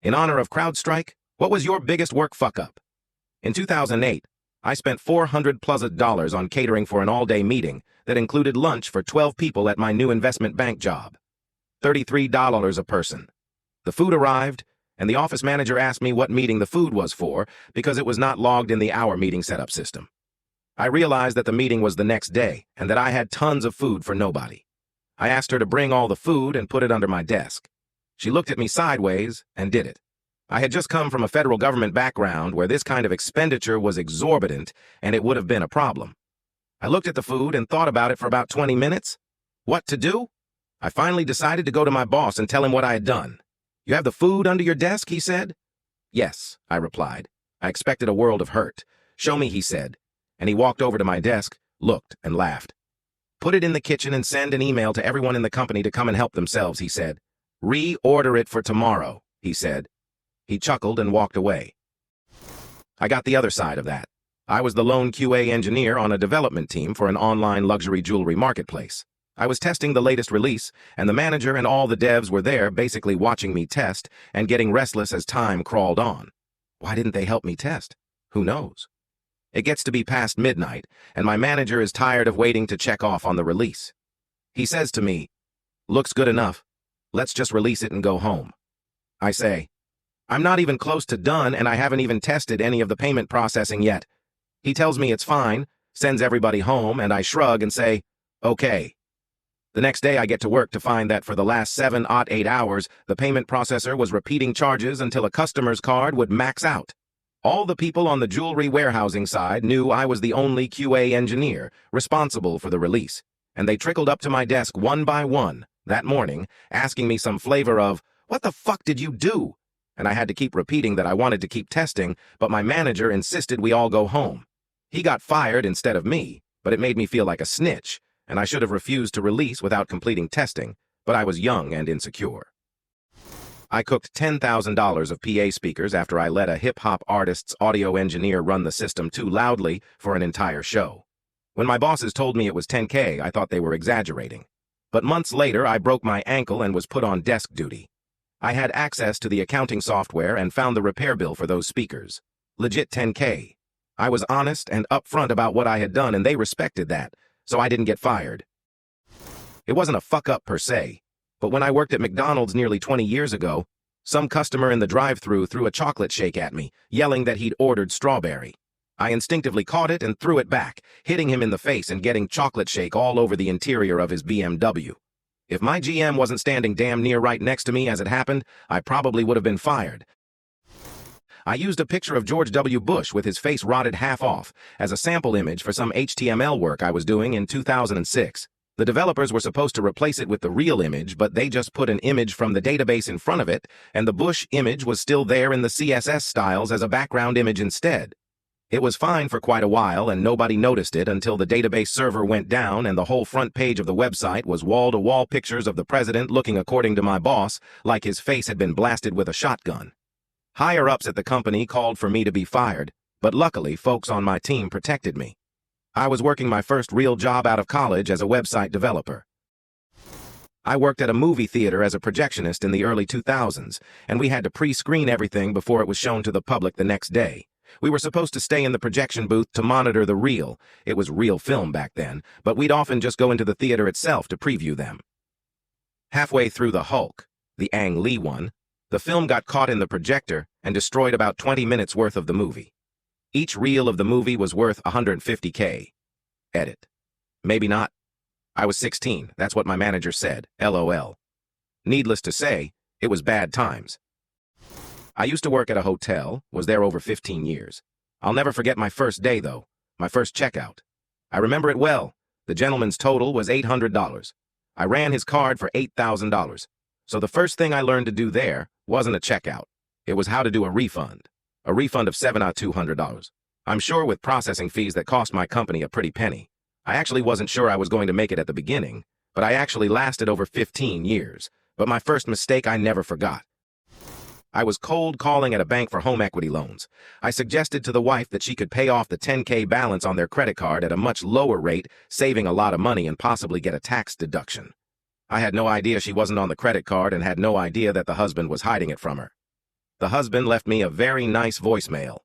In honor of CrowdStrike, what was your biggest work fuck-up? In 2008, I spent $400+ on catering for an all-day meeting that included lunch for 12 people at my new investment bank job. $33 a person. The food arrived, and the office manager asked me what meeting the food was for because it was not logged in the hour meeting setup system. I realized that the meeting was the next day and that I had tons of food for nobody. I asked her to bring all the food and put it under my desk. She looked at me sideways and did it. I had just come from a federal government background where this kind of expenditure was exorbitant and it would have been a problem. I looked at the food and thought about it for about 20 minutes. What to do? I finally decided to go to my boss and tell him what I had done. "You have the food under your desk?" he said. "Yes," I replied. I expected a world of hurt. "Show me," he said. And he walked over to my desk, looked, and laughed. "Put it in the kitchen and send an email to everyone in the company to come and help themselves," he said. "Reorder it for tomorrow," he said. He chuckled and walked away. I got the other side of that. I was the lone QA engineer on a development team for an online luxury jewelry marketplace. I was testing the latest release, and the manager and all the devs were there basically watching me test and getting restless as time crawled on. Why didn't they help me test? Who knows? It gets to be past midnight, and my manager is tired of waiting to check off on the release. He says to me, "Looks good enough. Let's just release it and go home." I say, "I'm not even close to done, and I haven't even tested any of the payment processing yet." He tells me it's fine, sends everybody home, and I shrug and say, "Okay." The next day I get to work to find that for the last 7-8 hours, the payment processor was repeating charges until a customer's card would max out. All the people on the jewelry warehousing side knew I was the only QA engineer responsible for the release, and they trickled up to my desk one by one that morning, asking me some flavor of, "What the fuck did you do?" And I had to keep repeating that I wanted to keep testing, but my manager insisted we all go home. He got fired instead of me, but it made me feel like a snitch, and I should have refused to release without completing testing, but I was young and insecure. I cooked $10,000 of PA speakers after I let a hip-hop artist's audio engineer run the system too loudly for an entire show. When my bosses told me it was $10K, I thought they were exaggerating. But months later, I broke my ankle and was put on desk duty. I had access to the accounting software and found the repair bill for those speakers. Legit $10K. I was honest and upfront about what I had done, and they respected that, so I didn't get fired. It wasn't a fuck-up per se, but when I worked at McDonald's nearly 20 years ago, some customer in the drive-thru threw a chocolate shake at me, yelling that he'd ordered strawberry. I instinctively caught it and threw it back, hitting him in the face and getting chocolate shake all over the interior of his BMW. If my GM wasn't standing damn near right next to me as it happened, I probably would have been fired. I used a picture of George W. Bush with his face rotted half off as a sample image for some HTML work I was doing in 2006. The developers were supposed to replace it with the real image, but they just put an image from the database in front of it, and the Bush image was still there in the CSS styles as a background image instead. It was fine for quite a while, and nobody noticed it until the database server went down and the whole front page of the website was wall-to-wall pictures of the president looking, according to my boss, like his face had been blasted with a shotgun. Higher-ups at the company called for me to be fired, but luckily folks on my team protected me. I was working my first real job out of college as a website developer. I worked at a movie theater as a projectionist in the early 2000s, and we had to pre-screen everything before it was shown to the public the next day. We were supposed to stay in the projection booth to monitor the reel. It was real film back then, but we'd often just go into the theater itself to preview them. Halfway through the Hulk, the Ang Lee one, the film got caught in the projector and destroyed about 20 minutes worth of the movie. Each reel of the movie was worth $150K. Edit. Maybe not. I was 16, that's what my manager said, LOL. Needless to say, it was bad times. I used to work at a hotel, was there over 15 years. I'll never forget my first day, though, my first checkout. I remember it well. The gentleman's total was $800. I ran his card for $8,000. So the first thing I learned to do there wasn't a checkout. It was how to do a refund. A refund of $700. I'm sure with processing fees that cost my company a pretty penny. I actually wasn't sure I was going to make it at the beginning, but I actually lasted over 15 years. But my first mistake I never forgot. I was cold calling at a bank for home equity loans. I suggested to the wife that she could pay off the $10K balance on their credit card at a much lower rate, saving a lot of money and possibly get a tax deduction. I had no idea she wasn't on the credit card and had no idea that the husband was hiding it from her. The husband left me a very nice voicemail.